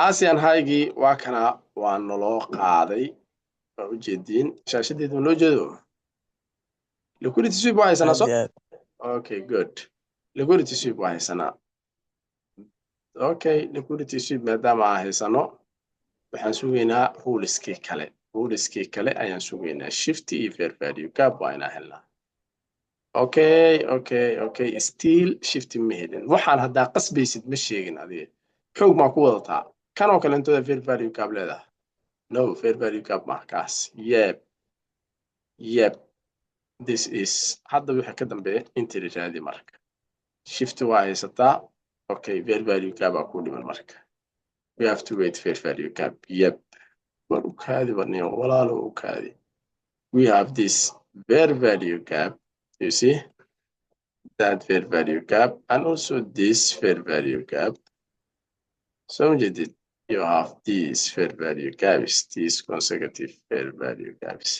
ASEAN High waa kana waa naloo qaaday waa u jeedin shaashadeedu loo jeedo liquidity sweep waa haysanaa so aad okay good liquidity sweep waa haysanaa okay liquidity sweep maadaama aan haysano waxaan sugaynaa ruleski kale ayaan sugaynaa shift iyo fair value gap waa inaan helnaa okay still shift ma helin waxaan haddaa qasbaysid ma sheegin adiga xoog maa ku wadataa kanoo kale intooda fair value gap leedahay no fair value gap markaas yep this is hadda wixii ka dambeeya entry raadi marka shift waa haysataa okay fair value gap aa ku dhiman marka we have to wait fair value gap yep war u kaadi barniyo walaalo u kaadi we have this fair value gap you see that fair value gap and also this fair value gap so you have these fair value gaps these consecutive fair value gaps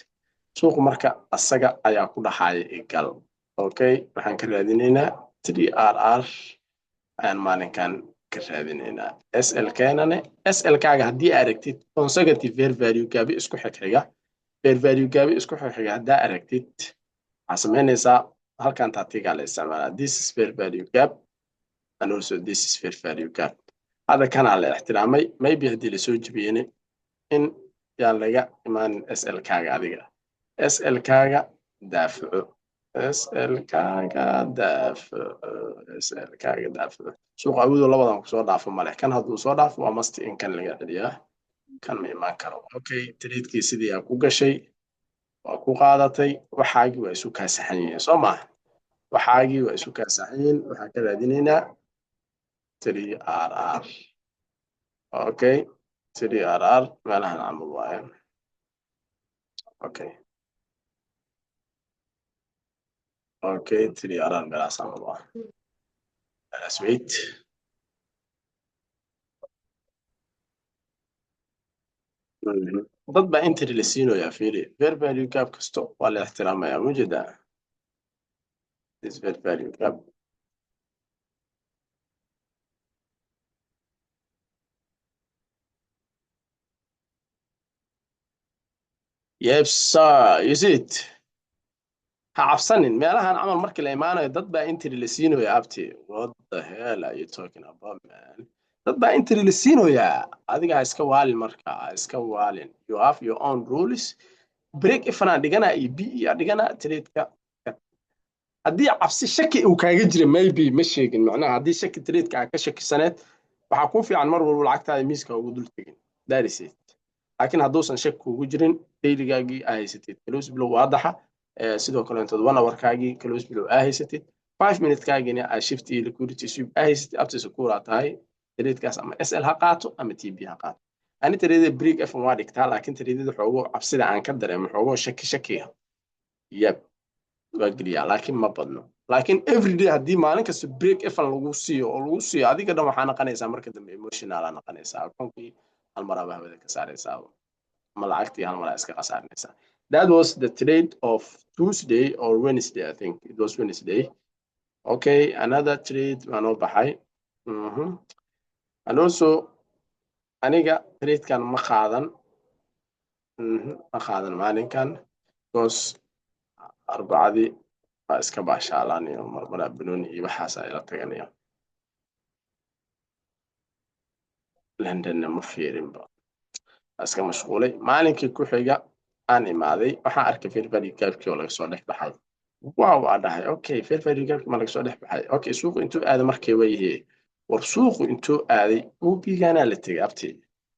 suuq marka asaga ayaa ku dhaxaya igal okay waxaan ka raadinaynaa 3RR ayaan maalinkan ka raadinaynaa SL keenane SL kaaga haddii aragtid consecutive fair value gap isku xigxiga fair value gap isku xigxiga haddaa aragtid waxaa samaynaysaa halkan taatiga la isticmaalaa this is fair value gap and also this is fair value gap هذا كان على احترامي ما يبي هدي لسوي جبيني إن يلا إيمان SL كاغا عليها SL كاغا دافع SL كاغا دافع سوق عود ولا بدهم صور دافع ماله كان هذا صور دافع ومست إن كان لقى عليها كان ما كرو أوكي تريد كي سيدي أكو شيء وأكو قادتي وحاجي ويسوق سحين صما وحاجي ويسوق سحين وهكذا ديننا 3RR اوكي 3RR ما لها نعمل واحد اوكي 3RR ما لها نعمل واحد سويت ضد بقى انت اللي سينو يا فيري فير فاليو كاب كستو ولا احترام يا موجودة this fair value gap yes sir you see it عفسنين مالها عمل مركي الإيمانة ضد بقى انت اللي سينو يا أبتي what the hell are you talking about man ضد بقى انت اللي سينو يا هذيك اسكوالي مركا اسكوالين you have your own rules break ifana dhigana iyo dhigana trade-ka haddii cabsi shaki uu kaaga jira maybe ma sheegin macnaha haddii shaki trade-ka ka shakisaneed waxaa ku fiican mar walba lacagtaada miiska ugu dul tegin that is it laakiin hadduusan shaki kugu jirin dailygaagii aa haysatid close bilow waadaxa sidoo kale intood 1 hour-kaagii close bilow aa haysatid 5 minute-kaagina aa shift iyo liquidity sweep aa haysatid abtiisa kuulaa tahay trade-kaas ama SL ha qaato ama TP ha qaato ani trade break f waa dhigtaa laakiin trade xoogo cabsida aan ka dareemo xoogo shakiya yep waa geliyaa laakiin ma badno laakiin everyday haddii maalin kasta break f lagu siiyo oo lagu siiyo adiga dhan waxaa naqanaysaa marka dambe emotional aa naqanaysaa akoonkii hal mar aa hawada ka saaraysaa ama lacagtii hal mar aa iska khasaarinaysaa that was the trade of Tuesday or Wednesday I think it was Wednesday okay another trade waa noo baxay and also aniga trade-kan ma qaadan maalinkan because arbacadii waa iska baashaalanayo marmaraa banooni iyo waxaas ay la taganayo londonna ma fiirinba iska mashquulay maalinkii ku xiga aan imaaday waxaan arkay fair value gap-kii oo laga soo dhex baxay wow aa dhahay okay fair value gap-kii ma laga soo dhex baxay okay suuqu intuu aaday markii wayhee war suuqu intuu aaday OB-gaanaa la tegay abtii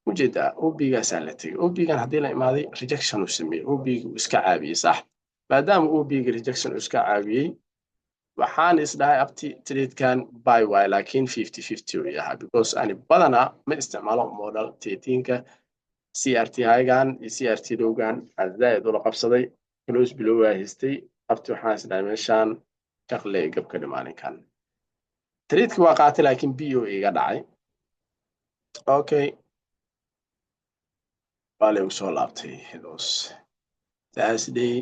ujeedaa OB-gaasaa la tegay OB-gaan haddii la imaaday rejection uu sameeyey OB-ga uu iska caabiyey sax maadaama OB-ga rejection uu iska caabiyey waxaan isdhahay abti trade-kan buy way laakiin 50-50 uu yahay because ani badanaa ma isticmaalo model 13-ka CRT highgan iyo CRT lowgan aad ula qabsaday close below waa haystay abti waxaan isdhahay meeshaan shaqle gabka dhimaaninkan trade-ki waa qaatay laakiin BO iga dhacay okay waa lagu soo laabtay those Thursday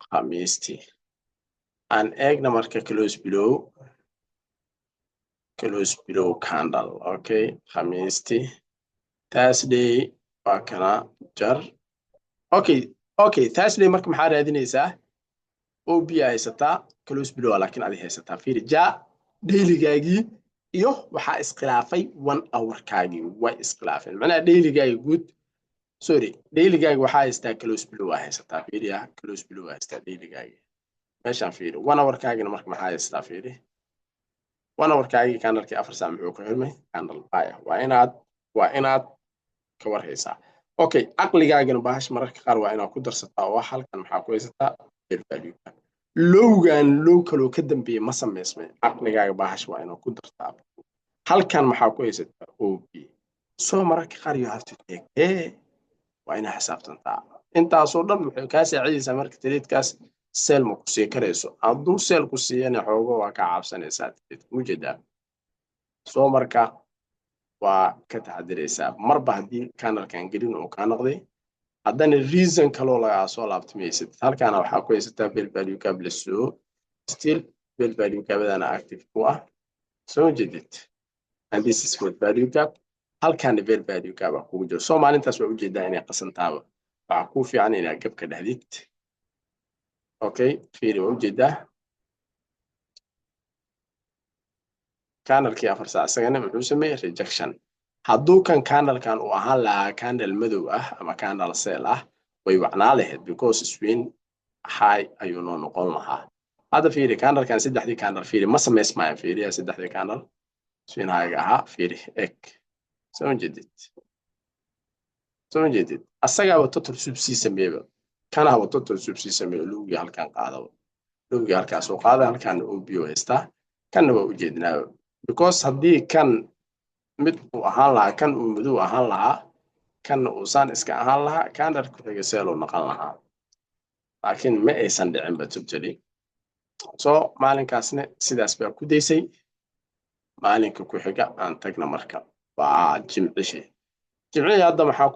khamiistii aan eegna marka close below close below candle okay khamiisti Thursday waa kana jar okay okay Thursday marka maxaa raadinaysaa OB haysataa close below laakiin aad haysataa fiiri ja dailygaagii iyo waxaa iskhilaafay 1 hour kaagii way iskhilaafeen macnaha dailygaagii guud sorry dailygaagii waxaa haystaa close below haysataa fiiri ya close below haystaa dailygaagii meeshaan fiiri 1 hour kaagina marka maxaa haystaa fiiri 1 hour kaagii candlekii 4 saac muxuu ku xirmay candle buyer waa inaad ka war haysaa okay aqligaagina baahash mararka qaar waa inaad ku darsataa oo halkan maxaa ku haysataa fair value lowgan low kaloo ka dambeeyay ma sameysmay aqligaaga baahash waa inaad ku dartaa halkan maxaa ku haysataa OB soo mararka qaar you have to take waa inaad xisaabtantaa intaasoo dhan waxay kaa saacidaysaa marka trade-kaas seel ma ku sii karayso hadduu seel ku siiyana xoogo waa kaa cabsanaysaa trade ujeedaa soo marka waa ka taxadiraysaa marba haddii candlekan gelin oo kaa noqday haddana reason kaloo lagaa soo laabtamaysid halkaana waxaa ku haysataa fair value gap la soo still fair value gapdana active ku ah soo jeedid and this is fair value gap halkaana fair value gap kugu jiro soo maalintaas waa ujeedaa inay qasantaaba waxaa kuu fiican inaad gabka dhahdid okay fiiri waa ujeedaa candlekii 4 saac isagana muxuu sameeyay rejection hadduu kan candlekan uu ahaan lahaa candle madow ah ama candle sell ah way wacnaa lahayd because swing high ayuu noo noqon lahaa hadda fiiri candlekan saddexdii candle fiiri ma sameysmaayo fiiriya saddexdii candle swing high ahaa fiiri ek soo jeedid asagaaba total subsii sameeyba kanaaba total subsii sameeyo lowgii halkan qaadaba lowgii halkaas oo qaada halkan OBO haystaa kanna waa ujeednaa because haddii kan mid uu ahaan lahaa kan uu madow ahaan lahaa kanna uusan iska ahaan lahaa candle ku xiga seelo noqon lahaa laakiin ma aysan dhicin ba totally soo maalinkaasna sidaas baa ku daysay maalinka ku xiga aan tagna marka waa jimcishi hadda waxaan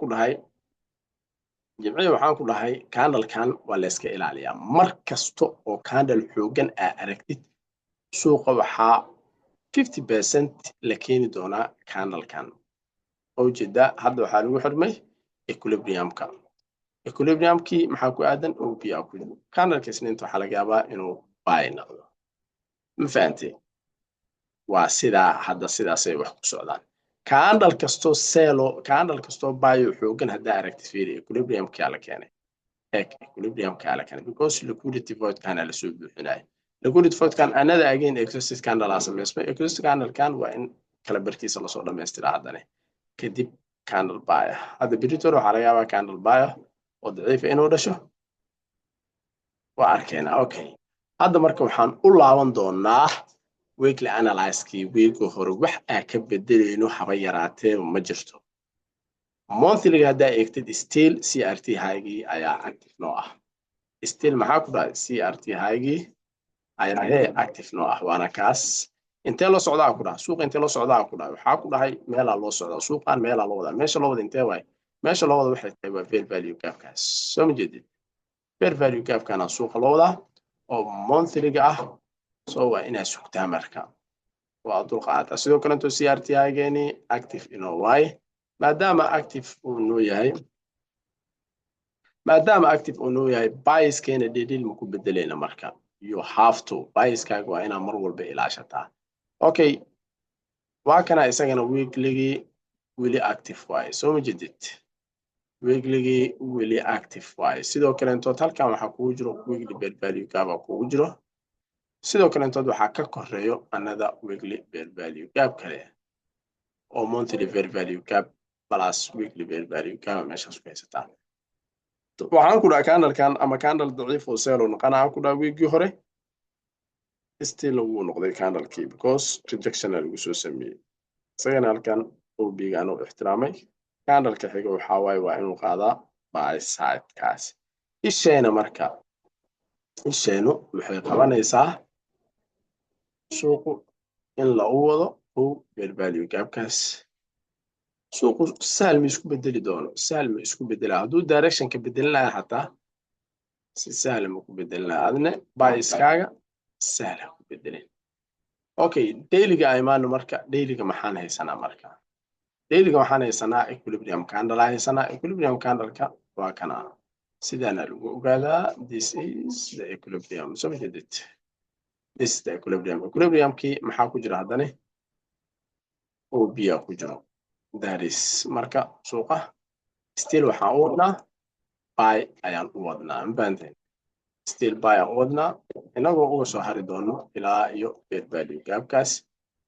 ku dhahay candlekan waa la iska ilaaliyaa mar kasta oo candle xoogan aragtid suuqa waxaa 50% la keeni doonaa candlekan oo jeeda hadda waxaa lagu xirmay equilibriumkii maxaa ku aadan OB ku candleka isniinta waxaa laga yaabaa inuu buy noqdo ma fahantay waa sidaa hadda sidaasay wax ku socdaan candle kastoo buy xoogan hadda aragtid fiiri equilibriumkii la keenay equilibriumkii la keenay because liquidity void kana la soo buuxinay liquidity void kan another again exhausted candle as meesma exhausted candle kan waa in kala barkiisa la soo dhameystira hadane kadib candle buy hadda biritor waxa laga yaabaa candle buy oo daciif inuu dhasho waa arkeena okay hadda marka waxaan u laaban doonaa weekly analyze-kii week hore wax ka bedelayno haba yaraatee ma jirto monthly hadda eegtid still CRT high-gii ayaa active noo ah still maxaa ku dhahay CRT high-gii ayaa active noo ah waana kaas intee loo socdaa ku dhahay suuqa intee loo socdaa ku dhahay waxaa ku dhahay meela loo socdaa suuqan meela loo wadaa meesha loo wada intee waay meesha loo wada waxay tahay waa fair value gap kaas soo ma jeedid fair value gap kana suuqa loo wadaa oo monthly-ga ah soo waa inaa sugtaa marka waa dulqaata sidoo kale intuu CRT high-geeni active inoo waay maadaama active uu noo yahay biaskeena dhedhil ma ku bedelayna marka you have to biaskaaga waa inaa mar walba ilaashataa okay waa kana isagana weekligii weli active waaye soo ma jedid weekligii weli active waaye sidoo kale intood halkan waxaa kugu jiro weekly fair value gap kugu jiro sidoo kale intood waxaa ka koreeyo another weekly fair value gap kale oo monthly fair value gap plus weekly fair value gap meeshaas ku haysataa waxaan ku dhahay candlekan ama candle daciif oo sell oo noqonaa ku dhahay weekii hore still uu noqday candlekii because rejection lagu soo sameeyay isagana halkan OB-gaan uu ixtiraamay candleka xiga waxaa waaye waa inuu qaadaa buy side-kaas isheena marka isheenu waxay qabanaysaa suuqu in la u wado fair value gapkaas suuqu sahal ma isku bedeli doono sahal ma isku bedelaa hadduu direction ka bedelin lahaa xataa si sahal ma ku bedelin lahaa adna biaskaaga sahal ha ku bedelin okay daily-ga aymaano marka daily-ga maxaan haysanaa marka daily-ga waxaan haysanaa equilibrium candle haysanaa equilibrium candle-ka waa kana sidaana lagu ogaadaa this is the equilibrium so we did it this is the equilibrium equilibrium-kii maxaa ku jira haddana OB ku jiro that is marka suuqa still waxaan u wadnaa buy ayaan u wadnaa mabaantahay still buy aan u wadnaa inagoo uga soo hari doono ilaa iyo fair value gaabkaas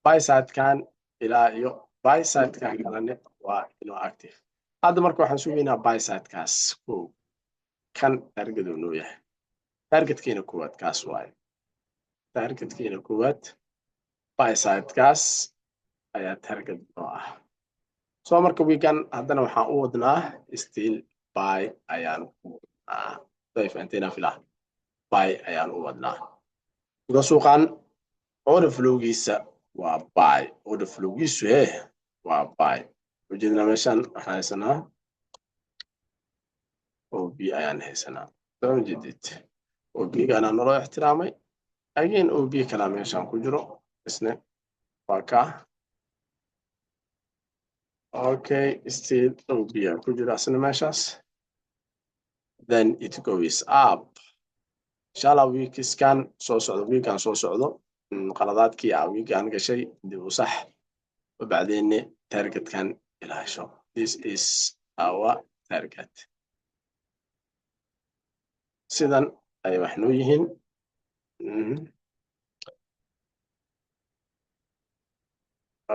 buy side-kan ilaa iyo buy side-kan kalene waa inoo active hadda marka waxaan sugaynaa buy side-kaas kow kan target uu noo yahay targetkiina koowaad kaas waaye targetkiina koowaad buy side-kaas ayaa target noo ah soo marka weekend haddana waxaan u wadnaa still buy ayaan u wadnaa dayfantina filah buy ayaan u wadnaa uga suuqan order flow-giisa waa buy order flow-giisu waa buy ujeedna meeshan waxaan haysanaa OB ayaan haysanaa soo jeedid OB-gaana naloo ixtiraamay again OB kala meeshan ku jiro isna waa ka okay still OB ku jiro asna meeshaas then it goes up inshallah weekiskan soo socdo weekan soo socdo qaladaadkii weekan gashay dib u sax وبعدين target kan ilaasho this is our target sidan ay wax noo yihiin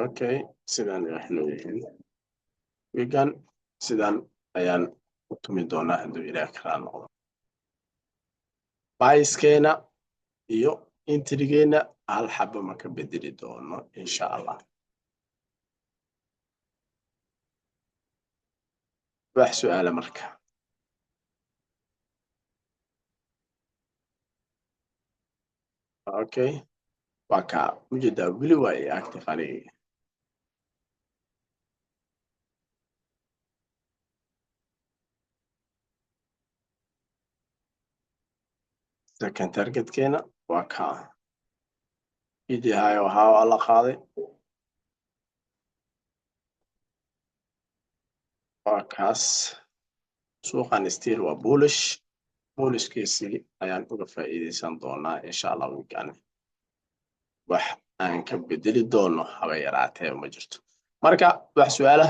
okay sidan ay wax noo yihiin weekan sidan ayaan u tumi doonaa hadduu ilaah kala noqdo baiskeena iyo intrigeena hal xabo ma ka bedeli doono insha allah wax su'aala marka okay waa ka ujeedaa weli waa ay active aniga second targetkeena waa ka idihayo waxaa la qaaday waa kaas suuqan still waa bullishkiisii ayaan uga faa'iidaysan doonaa insha allah weekan wax aan ka bedeli doono haba yaraatee ma jirto marka wax su'aala